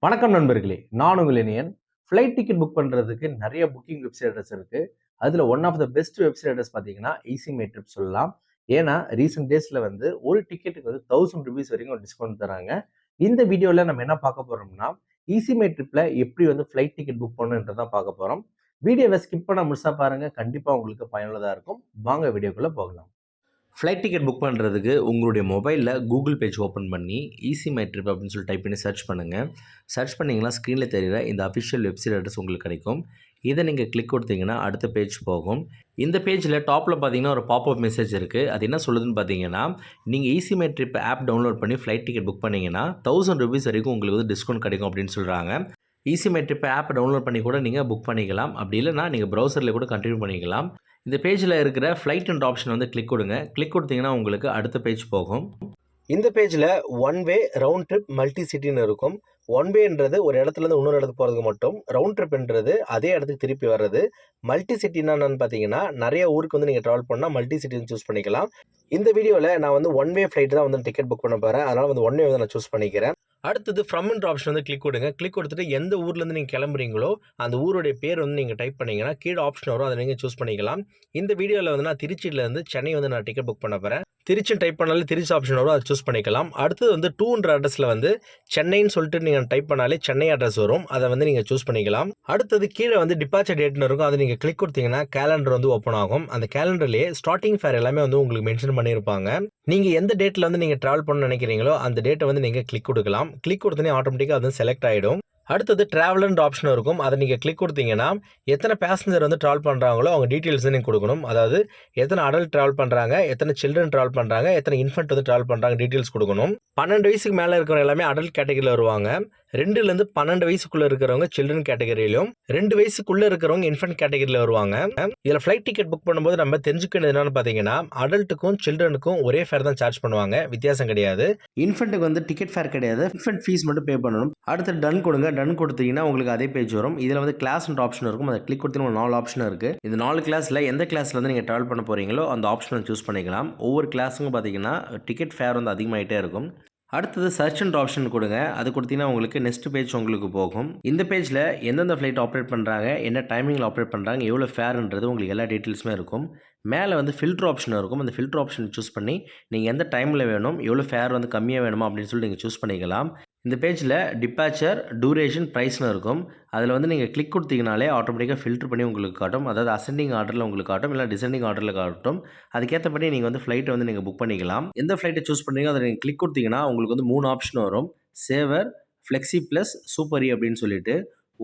வணக்கம் நண்பர்களே, நான் உங்கள் இனியன். ஃப்ளைட் டிக்கெட் புக் பண்ணுறதுக்கு நிறைய புக்கிங் வெப்சைட்ஸ் இருக்குது. அதில் one of the best websites பார்த்தீங்கன்னா ஈஸி மை ட்ரிப் சொல்லலாம். ஏன்னா ரீசெண்ட் டேஸில் வந்து ஒரு டிக்கெட்டுக்கு வந்து ₹1000 வரைக்கும் டிஸ்கவுண்ட் தராங்க. இந்த வீடியோவில் நம்ம என்ன பார்க்க போகிறோம்னா, ஈஸி மை ட்ரிப்பில் எப்படி வந்து ஃப்ளைட் டிக்கெட் புக் பண்ணுன்றதான் பார்க்க போகிறோம். வீடியோவை ஸ்கிப் பண்ண முழுசாக பாருங்கள், கண்டிப்பாக உங்களுக்கு பயனுள்ளதாக இருக்கும். வாங்க வீடியோக்குள்ளே போகலாம். ஃப்ளைட் டிக்கெட் புக் பண்ணுறதுக்கு உங்களுடைய மொபைலில் கூகுள் பேஜ் ஓப்பன் பண்ணி ஈஸி மை ட்ரிப் அப்படின்னு சொல்லி டைப் பண்ணி சர்ச் பண்ணுங்கள். சர்ச் பண்ணிங்கன்னா ஸ்க்ரீனில் தெரிகிற இந்த அஃபிஷியல் வெப்சைட் அட்ரஸ் உங்களுக்கு கிடைக்கும். இதை நீங்கள் கிளிக் கொடுத்தீங்கன்னா அடுத்த பேஜ் போகும். இந்த பேஜில் டாப்பில் பார்த்தீங்கன்னா ஒரு பாப்அப் மெசேஜ் இருக்குது. அது என்ன சொல்லுதுன்னு பார்த்தீங்கன்னா, நீங்கள் ஈஸி மை ட்ரிப் ஆப் டவுன்லோட் பண்ணி ஃப்ளைட் டிக்கெட் புக் பண்ணிங்கன்னா ₹1000 வரைக்கும் உங்களுக்கு வந்து டிஸ்கவுண்ட் கிடைக்கும் அப்படின்னு சொல்கிறாங்க. ஈஸி மை ட்ரிப் ஆப் டவுன்லோட் பண்ணி கூட நீங்கள் புக் பண்ணிக்கலாம். அப்படி இல்லைனா நீங்கள் ப்ரௌசரில் கூட கண்டினியூ பண்ணிக்கலாம். இந்த பேஜில் இருக்கிற ஃப்ளைட் அண்ட் ஆப்ஷன் வந்து கிளிக் கொடுங்க. கிளிக் கொடுத்தீங்கன்னா உங்களுக்கு அடுத்த பேஜ் போகும். இந்த பேஜில் one way round trip multi சிட்டின்னு இருக்கும். ஒன் வேன்றது ஒரு இடத்துலேருந்து இன்னொரு இடத்துக்கு போகிறதுக்கு மட்டும். ரவுண்ட் ட்ரிப்ன்றது அதே இடத்துக்கு திருப்பி வர்றது. மல்டி சிட்டின்னா என்னன்னு பார்த்தீங்கன்னா, நிறைய ஊருக்கு வந்து நீங்கள் ட்ராவல் பண்ணால் மல்டி சிட்டின்னு சூஸ் பண்ணிக்கலாம். இந்த வீடியோவில் நான் வந்து ஒன் வே ஃப்ளைட் தான் வந்து டிக்கெட் புக் பண்ண போகிறேன். அதனால் வந்து ஒன் வே வந்து நான் சூஸ் பண்ணிக்கிறேன். அடுத்தது ஃப்ரம்ன்ற ஆப்ஷன் வந்து கிளிக் கொடுங்க. கிளிக் கொடுத்துட்டு எந்த ஊர்லேருந்து நீங்கள் கிளம்புறீங்களோ அந்த ஊருடைய பேர் வந்து நீங்கள் டைப் பண்ணிங்கன்னா கீழே ஆப்ஷன் வரும், அதை நீங்கள் சூஸ் பண்ணிக்கலாம். இந்த வீடியோவில் வந்து நான் திருச்சியிலேருந்து சென்னை வந்து நான் டிக்கெட் புக் பண்ண போகிறேன். திருச்சி டைப் பண்ணாலே திருச்சி ஆப்ஷன் வரும், அதை சூஸ் பண்ணிக்கலாம். அடுத்தது வந்து டூன்ற அட்ரஸில் வந்து சென்னைன்னு சொல்லிட்டு நீங்கள் டைப் பண்ணாலே சென்னை அட்ரஸ் வரும், அதை வந்து நீங்கள் சூஸ் பண்ணிக்கலாம். அடுத்தது கீழே வந்து டிபார்ச்சர் டேட்னு இருக்கும், அதை நீங்கள் கிளிக் கொடுத்தீங்கன்னா கேலண்டர் வந்து ஓப்பன் ஆகும். அந்த கேலண்டர்லேயே ஸ்டார்டிங் ஃபேர் எல்லாமே வந்து உங்களுக்கு மென்ஷன் பண்ணியிருப்பாங்க. நீங்கள் எந்த டேட்டில் வந்து நீங்கள் ட்ராவல் பண்ண நினைக்கிறீங்களோ அந்த டேட்டை வந்து நீங்கள் கிளிக் கொடுக்கலாம். கிளிக் கொடுத்தோன்னே ஆட்டோமேட்டிக்காக அது செலக்ட் ஆகிடும். அடுத்தது ட்ராவலர்ன்ற ஆப்ஷன் இருக்கும், அதை நீங்கள் கிளிக் கொடுத்தீங்கன்னா எத்தனை பேசஞ்சர் வந்து ட்ராவல் பண்ணுறாங்களோ அவங்க டீட்டெயில்ஸ் நீங்கள் கொடுக்கணும். அதாவது எத்தனை அடல்ட் ட்ராவல் பண்ணுறாங்க, எத்தனை சில்ட்ரன் ட்ராவல் பண்ணுறாங்க, எத்தனை இன்ஃபென்ட் வந்து ட்ராவல் பண்ணுறாங்க டீட்டெயில்ஸ் கொடுக்கணும். 12 வயசுக்கு மேலே இருக்கிறவங்க எல்லாமே அடல்ட் கேட்டகரியில் வருவாங்க. 2லேருந்து 12 வயசுக்குள்ளே இருக்கிறவங்க சில்ட்ரன் கேட்டகரியிலும், 2 வயசுக்குள்ளே இருக்கிறவங்க இன்ஃபென்ட் கேட்டகரியில் வருவாங்க. இதில் ஃப்ளைட் டிக்கெட் புக் பண்ணும்போது நம்ம தெரிஞ்சுக்கிறது என்னன்னு பார்த்தீங்கன்னா, அடல்ட்டுக்கும் சில்ட்ரனுக்கும் ஒரே ஃபேர் தான் சார்ஜ் பண்ணுவாங்க, வித்தியாசம் கிடையாது. இன்ஃபென்ட்டுக்கு வந்து டிக்கெட் ஃபேர் கிடையாது, இன்ஃபென்ட் ஃபீஸ் மட்டும் பே பண்ணணும். அடுத்து டன் கொடுங்க. டன் கொடுத்தீங்கன்னா உங்களுக்கு அதே பேஜ் வரும். இதில் வந்து கிளாஸ்ன்ற ஆப்ஷன் இருக்கும், அதை கிளிக் கொடுத்தீங்கன்னா 4 ஆப்ஷன் இருக்குது. இந்த 4 கிளாஸில் எந்த கிளாஸில் வந்து நீங்கள் ட்ராவல் பண்ண போகிறீங்களோ அந்த ஆப்ஷனை சூஸ் பண்ணிக்கலாம். ஒவ்வொரு கிளாஸுக்கும் பார்த்தீங்கன்னா டிக்கெட் ஃபேர் வந்து அதிகமாகிட்டே இருக்கும். அடுத்தது சர்ச்ன்ற ஆப்ஷன் கொடுங்க. அது கொடுத்தீங்கன்னா உங்களுக்கு நெக்ஸ்ட் பேஜ் உங்களுக்கு போகும். இந்த பேஜில் எந்தெந்த ஃப்ளைட் ஆப்ரேட் பண்ணுறாங்க, என்ன டைமிங்கில் ஆப்ரேட் பண்ணுறாங்க, எவ்வளோ ஃபேர்ன்றது உங்களுக்கு எல்லா டீட்டெயில்ஸுமே இருக்கும். மேலே வந்து ஃபில்டர் ஆப்ஷன் இருக்கும், அந்த ஃபில்டர் ஆப்ஷன் சூஸ் பண்ணி நீங்கள் எந்த டைமில் வேணும், எவ்வளோ ஃபேர் வந்து கம்மியாக வேணுமா அப்படின்னு சொல்லி நீங்கள் சூஸ் பண்ணிக்கலாம். இந்த பேஜில் டிபார்ச்சர், டூரேஷன், ப்ரைஸ்னு இருக்கும். அதில் வந்து நீங்கள் கிளிக் கொடுத்தீங்கனாலே ஆட்டோமேட்டிக்காக ஃபில்டர் பண்ணி உங்களுக்கு காட்டும். அதாவது அசெண்டிங் ஆர்டரில் உங்களுக்கு காட்டும், இல்லை டிசெண்டிங் ஆர்டரில் காட்டும். அதுக்கேற்றபடி நீங்கள் வந்து ஃப்ளைட்டை வந்து நீங்கள் புக் பண்ணிக்கலாம். எந்த ஃப்ளைட்டை சூஸ் பண்ணுறீங்க அதை நீங்கள் கிளிக் கொடுத்தீங்கன்னா உங்களுக்கு வந்து 3 ஆப்ஷன் வரும். சேவர், ஃப்ளெக்ஸி ப்ளஸ், சூப்பரி அப்படின்னு சொல்லிட்டு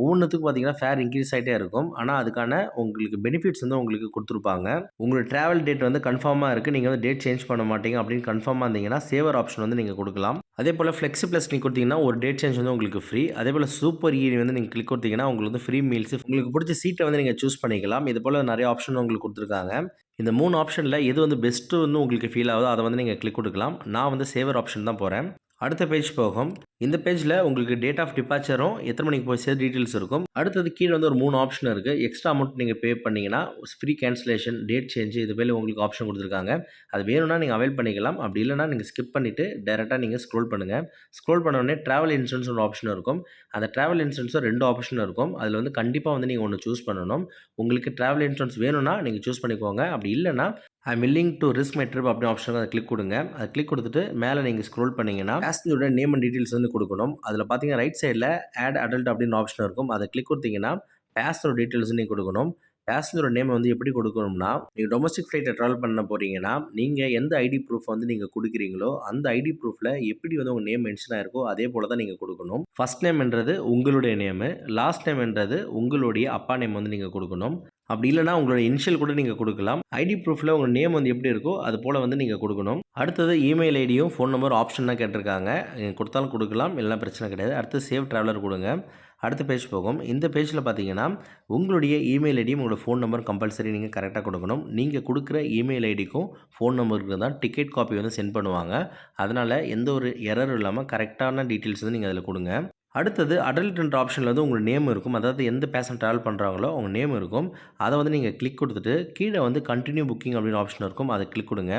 ஒவ்வொன்றுத்துக்கும் பார்த்தீங்கன்னா ஃபேர் இன்க்ரீஸ் ஆகிட்டே இருக்கும். ஆனால் அதுக்கான உங்களுக்கு பெனிஃபிட்ஸ் வந்து உங்களுக்கு கொடுத்துருப்பாங்க. உங்களோட ட்ராவல் டேட் வந்து கன்ஃபார்மாக இருக்குது, நீங்கள் வந்து டேட் சேஞ்ச் பண்ண மாட்டீங்க அப்படின்னு கன்ஃபார்மாக இருந்தீங்கன்னா சேவர் ஆப்ஷன் வந்து நீங்கள் கொடுக்கலாம். அதே போல் ஃப்ளெக்ஸி ப்ளஸ் நீங்கள் கொடுத்தீங்கன்னா ஒரு டேட் சேஞ்ச் வந்து உங்களுக்கு ஃப்ரீ. அதே போல் சூப்பர் வந்து நீங்கள் கிளிக் கொடுத்தீங்கன்னா உங்களுக்கு வந்து ஃப்ரீ மீல்ஸ், உங்களுக்கு பிடிச்ச சீட்டை வந்து நீங்கள் சூஸ் பண்ணிக்கலாம். இது போல் நிறைய ஆப்ஷன் உங்களுக்கு கொடுத்துருக்காங்க. இந்த 3 ஆப்ஷனில் எது வந்து பெஸ்ட்டு வந்து உங்களுக்கு ஃபீல் ஆகுதோ அதை வந்து நீங்கள் கிளிக் கொடுக்கலாம். நான் வந்து சேவர் ஆப்ஷன் தான் போகிறேன். அடுத்த பேஜ் போகும். இந்த பேஜில் உங்களுக்கு டேட் ஆஃப் டிபார்ச்சரும் எத்தனை மணிக்கு போய் சேர் டீட்டெயில்ஸ் இருக்கும். அடுத்தது கீழே வந்து ஒரு 3 ஆப்ஷன் இருக்குது. எக்ஸ்ட்ரா அமௌண்ட் நீங்கள் பே பண்ணிங்கன்னா ஃப்ரீ கேன்சலேஷன், டேட் சேஞ்சு, இது போல் உங்களுக்கு ஆப்ஷன் கொடுத்துருக்காங்க. அது வேணும்னா நீங்கள் அவைல் பண்ணிக்கலாம். அப்படி இல்லைனா நீங்கள் ஸ்கிப் பண்ணிவிட்டு டேரெக்டாக நீங்கள் ஸ்க்ரோல் பண்ணுங்கள். ஸ்க்ரோல் பண்ணோடனே ட்ராவல் இன்சூரன்ஸ் ஒரு ஆப்ஷன் இருக்கும். அந்த ட்ராவல் இன்சூரன்ஸும் 2 ஆப்ஷன் இருக்கும். அதில் வந்து கண்டிப்பாக வந்து நீங்கள் ஒன்று சூஸ் பண்ணணும். உங்களுக்கு ட்ராவல் இன்சூரன்ஸ் வேணும்னா நீங்கள் சூஸ் பண்ணிக்கோங்க. அப்படி இல்லைனா I am willing to risk my trip அப்படி ஆப்ஷன் அதை கிளிக் கொடுங்க. அதை கிளிக் கொடுத்துட்டு மேலே நீங்கள் ஸ்க்ரோல் பண்ணிங்கன்னா பேசஞ்சரோட நேம் அண்ட் டீட்டெயில்ஸ் வந்து கொடுக்கணும். அதில் பார்த்தீங்கன்னா ரைட் சைடில் ஆட் அடல்ட் அப்படின்னு ஆப்ஷன் இருக்கும். அதை கிளிக் கொடுத்தீங்கன்னா பேசஞ்சரோட டீட்டெயில்ஸ் நீங்கள் கொடுக்கணும். பேசஞ்சரோட நேம் வந்து எப்படி கொடுக்கணும்னா, நீங்கள் டொமஸ்டிக் ஃப்ளைட்டை ட்ராவல் பண்ண போகிறீங்கன்னா நீங்கள் எந்த ஐடி ப்ரூஃப் வந்து நீங்கள் கொடுக்குறீங்களோ அந்த ஐடி ப்ரூஃபில் எப்படி வந்து உங்கள் நேம் மென்ஷன் ஆயிருக்கோ அதே போல் தான் நீங்கள் கொடுக்கணும். ஃபர்ஸ்ட் நேம்ன்றது உங்களுடைய நேமு, லாஸ்ட் நேம்ன்றது உங்களுடைய அப்பா நேம் வந்து நீங்கள் கொடுக்கணும். அப்படி இல்லைனா உங்களோட இனிஷியல் கூட நீங்கள் கொடுக்கலாம். ஐடி ப்ரூஃபில் உங்கள் நேம் வந்து எப்படி இருக்கோ அது போல் வந்து நீங்கள் கொடுக்கணும். அடுத்தது இமெயில் ஐடியும் ஃபோன் நம்பர் ஆப்ஷன் தான் கேட்டிருக்காங்க. கொடுத்தாலும் கொடுக்கலாம், இல்லைனா பிரச்சனை கிடையாது. அடுத்து சேவ் ட்ராவலர் கொடுங்க. அடுத்த பேஜ் போகும். இந்த பேஜில் பார்த்தீங்கன்னா உங்களுடைய இமெயில் ஐடியும் உங்களோட ஃபோன் நம்பர் கம்பல்சரி நீங்கள் கரெக்டாக கொடுக்கணும். நீங்கள் கொடுக்குற இமெயில் ஐடிக்கும் ஃபோன் நம்பருக்கு தான் டிக்கெட் காப்பி வந்து சென்ட் பண்ணுவாங்க. அதனால் எந்த ஒரு எரரும் இல்லாமல் கரெக்டான டீட்டெயில்ஸ் வந்து நீங்கள் அதில் கொடுங்க. அடுத்தது அடல்ட்ன்ற ஆப்ஷனில் வந்து உங்கள் நேம் இருக்கும். அதாவது எந்த பேசன் ட்ராவல் பண்ணுறாங்களோ அவங்க நேம் இருக்கும். அதை வந்து நீங்கள் கிளிக் கொடுத்துட்டு கீழே வந்து கண்டினியூ புக்கிங் அப்படின்னு ஆப்ஷன் இருக்கும். அதை கிளிக் கொடுங்க.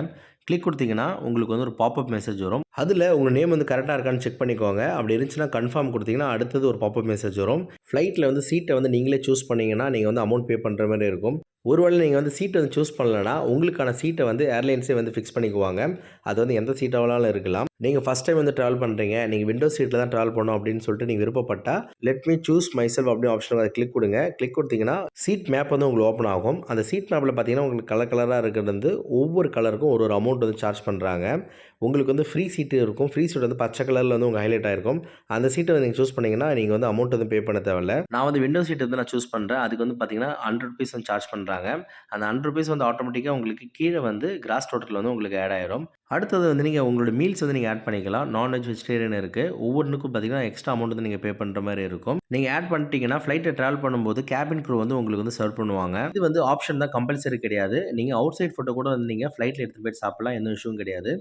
கிளிக் கொடுத்தீங்கன்னா உங்களுக்கு வந்து ஒரு பாப்அப் மெசேஜ் வரும். அதில் உங்கள் நேம் வந்து கரெக்டாக இருக்கான்னு செக் பண்ணிக்கோங்க. அப்படி இருந்துச்சுன்னா கன்ஃபார்ம் கொடுத்தீங்கன்னா அடுத்தது ஒரு பாப்அப் மெசேஜ் வரும். ஃப்ளைட்டில் வந்து சீட்டை வந்து நீங்களே சூஸ் பண்ணீங்கன்னா நீங்கள் வந்து அமௌண்ட் பே பண்ணுற மாதிரி இருக்கும். ஒருவேளை நீங்கள் வந்து சீட்டை வந்து சூஸ் பண்ணலன்னா உங்களுக்கான சீட்டை வந்து ஏர்லைன்ஸே வந்து ஃபிக்ஸ் பண்ணிக்குவாங்க. அது வந்து எந்த சீட்டாக வேணாலும் இருக்கலாம். நீங்கள் ஃபஸ்ட் டைம் வந்து ட்ராவல் பண்ணுறீங்க, நீங்கள் விண்டோ சீட்டில் தான் ட்ராவல் பண்ணணும் அப்படின்னு சொல்லிட்டு நீங்கள் விருப்பப்பட்டா let me choose myself அப்படின்னு ஆப்ஷன் அதை கிளிக் கொடுங்க. கிளிக் கொடுத்தீங்கன்னா சீட் மேப் வந்து உங்களுக்கு ஓப்பன் ஆகும். அந்த சீட் மேப்பில் பார்த்தீங்கன்னா உங்களுக்கு கலர் கலராக இருக்கிறது வந்து ஒவ்வொரு கலருக்கும் ஒரு அமௌண்ட் வந்து சார்ஜ் பண்ணுறாங்க. உங்களுக்கு வந்து ஃப்ரீ சீட்டு இருக்கும். ஃப்ரீ சீட் வந்து பச்சை கலரில் வந்து உங்கள் ஹைலைட் ஆகிருக்கும். அந்த சீட்டை வந்து நீங்கள் சூஸ் பண்ணிங்கன்னா நீங்கள் வந்து அமௌண்ட் வந்து பே பண்ண தேவையில்ல. நான் வந்து விண்டோ சீட் வந்து நான் சூஸ் பண்ணுறேன். அதுக்கு வந்து பார்த்தீங்கன்னா ₹100 வந்து சார்ஜ் பண்ணுறாங்க. அந்த ₹100 வந்து ஆட்டோமேட்டிக்காக உங்களுக்கு கீழே வந்து கிராஸ் டோட்டல் வந்து உங்களுக்கு ஆட் ஆயிரும். அடுத்தது வந்து நீங்கள் உங்களோட மீல்ஸ் வந்து நீங்கள் ஆட் பண்ணிக்கலாம். நான்வெஜ், வெஜிடேரியன் இருக்குது. ஒவ்வொன்றுக்கும் பார்த்தீங்கன்னா எக்ஸ்ட்ரா அமௌண்ட் வந்து நீங்கள் பே பண்ணுற மாதிரி இருக்கும். நீங்கள் ஆட் பண்ணிட்டீங்கன்னா ஃப்ளைட்டை ட்ராவல் பண்ணும்போது கேபின் க்ரூ வந்து உங்களுக்கு வந்து சர்வ் பண்ணுவாங்க. இது வந்து ஆப்ஷன் தான், கம்பல்சரி கிடையாது. நீங்கள் அவுட் சைட் ஃபுட்டை கூட வந்து நீங்கள் ஃப்ளைட்டில் எடுத்துகிட்டு போயிட்டு சாப்பிடலாம், எந்த இஷ்யூவும் கிடையாது.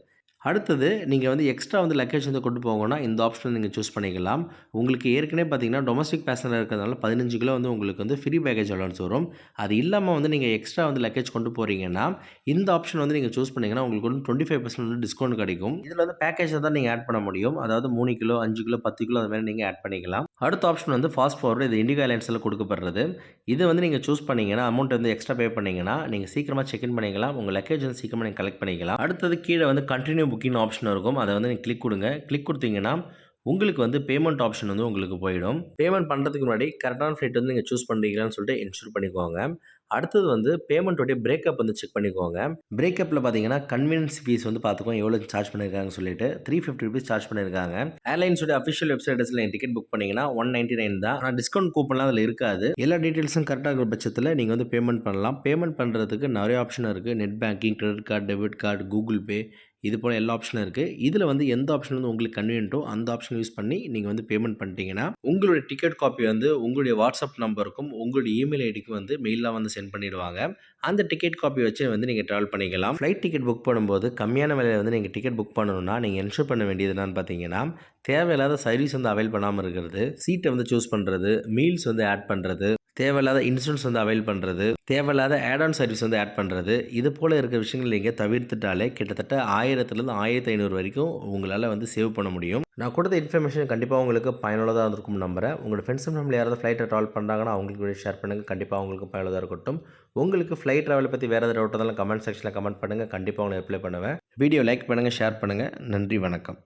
அடுத்தது நீங்கள் வந்து எக்ஸ்ட்ரா வந்து லக்கேஜ் வந்து கொண்டு போகணும்னா இந்த ஆப்ஷன் நீங்கள் சூஸ் பண்ணிக்கலாம். உங்களுக்கு ஏற்கனவே பார்த்தீங்கன்னா டொமஸ்டிக் பேசஞ்சர் இருக்கிறதுனால 15 கிலோ வந்து உங்களுக்கு வந்து ஃப்ரீ பேக்கேஜ் அலோவன்ஸ் வரும். அது இல்லாமல் வந்து நீங்கள் எக்ஸ்ட்ரா வந்து லக்கேஜ் கொண்டு போகிறீங்கன்னா இந்த ஆப்ஷன் வந்து நீங்கள் சூஸ் பண்ணிங்கன்னா உங்களுக்கு வந்து 25% வந்து டிஸ்கவுண்ட் கிடைக்கும். இதில் வந்து பேக்கேஜை தான் நீங்கள் ஆட் பண்ண முடியும். அதாவது 3 கிலோ, 5 கிலோ, 10 கிலோ அது மாதிரி நீங்கள் ஆட் பண்ணிக்கலாம். அடுத்த ஆப்ஷன் வந்து ஃபாஸ்ட் ஃபார்வர்டு. இது இண்டிகோ ஏர்லைன்ஸில் கொடுக்கப்படுறது. இதை வந்து நீங்கள் சூஸ் பண்ணிங்கன்னா அமௌண்ட் வந்து எக்ஸ்ட்ரா பே பண்ணிங்கன்னா நீங்கள் சீக்கிரமாக செக்இன் பண்ணிக்கலாம். உங்கள் லக்கேஜ் வந்து சீக்கிரமாக நீங்கள் கலெக்ட் பண்ணிக்கலாம். அடுத்தது கீழே வந்து கண்டினியூ புக்கிங் ஆப்ஷன் இருக்கும். அதை வந்து நீங்கள் கிளிக் கொடுங்க. கிளிக் கொடுத்தீங்கன்னா உங்களுக்கு வந்து பேமெண்ட் ஆப்ஷன் வந்து உங்களுக்கு போயிடும். பேமெண்ட் பண்ணுறதுக்கு முன்னாடி கரெக்டான ஃப்ளைட் வந்து நீங்கள் சூஸ் பண்ணுறீங்களான்னு சொல்லிட்டு என்ஷூர் பண்ணிக்கோங்க. அடுத்தது வந்து பேமெண்ட்டோடைய பிரேக்கப் வந்து செக் பண்ணிக்கோங்க. பிரேக்கப்பில் பார்த்தீங்கன்னா கன்வீனியன்ஸ் ஃபீஸ் வந்து பார்த்துக்கோங்க எவ்வளோ சார்ஜ் பண்ணியிருக்காங்கன்னு சொல்லிட்டு ₹350 சார்ஜ் பண்ணியிருக்காங்க. ஏர்லைன்ஸோட அஃபிஷியல் வெப்சைட்ஸில் நீங்கள் டிக்கெட் புக் பண்ணிங்கன்னா $199 தான். ஆனால் டிஸ்கவுண்ட் கூப்பன்லாம் அதில் இருக்காது. எல்லா டீட்டெயில்ஸும் கரெக்டாக இருக்கிற பட்சத்தில் நீங்கள் வந்து பேமெண்ட் பண்ணலாம். பேமெண்ட் பண்ணுறதுக்கு நிறைய ஆப்ஷன் இருக்குது. Net banking, credit card, debit card, Google Pay, இது போல் எல்லா ஆப்ஷனும் இருக்குது. இதில் வந்து எந்த ஆப்ஷன் வந்து உங்களுக்கு கன்வீனியன்ட்டோ அந்த ஆப்ஷன் யூஸ் பண்ணி நீங்கள் வந்து பேமெண்ட் பண்ணிட்டீங்கன்னா உங்களுடைய டிக்கெட் காப்பி வந்து உங்களுடைய வாட்ஸ்அப் நம்பருக்கும் உங்களுடைய இமெயில் ஐடிக்கும் வந்து மெயிலாக வந்து சென்ட் பண்ணிடுவாங்க. அந்த டிக்கெட் காப்பி வச்சு வந்து நீங்கள் ட்ராவல் பண்ணிக்கலாம். ஃப்ளைட் டிக்கெட் புக் பண்ணும்போது கம்மியான விலையில் வந்து நீங்கள் டிக்கெட் புக் பண்ணணும்னா நீங்கள் என்ஷூர் பண்ண வேண்டியது என்னன்னு பார்த்தீங்கன்னா தேவையில்லாத சர்வீஸ் வந்து அவைல் பண்ணாமல் இருக்கிறது, சீட்டை வந்து சூஸ் பண்ணுறது, மீல்ஸ் வந்து ஆட் பண்ணுறது, தேவையில்லாத இன்சூரன்ஸ் வந்து அவைல் பண்ணுறது, தேவையில்லாத ஆட் ஆன் சர்வீஸ் வந்து ஆட் பண்ணுறது, இது போல் இருக்கிற விஷயங்கள் நீங்கள் தவிர்த்துட்டாலே கிட்டத்தட்ட 1000லேருந்து 1500 வரைக்கும் உங்களால் வந்து சேவ் பண்ண முடியும். நான் கொடுத்த இன்ஃபர்மேஷன் கண்டிப்பாக உங்களுக்கு பயனுள்ளதாக இருந்திருக்கும் நம்புகிறேன். உங்களோட ஃப்ரெண்ட்ஸ் அண்ட் ஃபேமிலி யாராவது ஃப்ளைட்டை ட்ராவல் பண்ணுறாங்கன்னா அவங்களுக்கு ஷேர் பண்ணுங்கள். கண்டிப்பாக அவங்களுக்கு பயனுள்ளதாக இருக்கட்டும். உங்களுக்கு ஃப்ளைட் ட்ராவலை பற்றி வேறு ஏதாவது டவுட் இருந்தாலும் கமெண்ட் செக்ஷனில் கமெண்ட் பண்ணுங்கள். கண்டிப்பாக உங்களை ரிப்ளை பண்ணுவேன். வீடியோ லைக் பண்ணுங்கள், ஷேர் பண்ணுங்கள். நன்றி, வணக்கம்.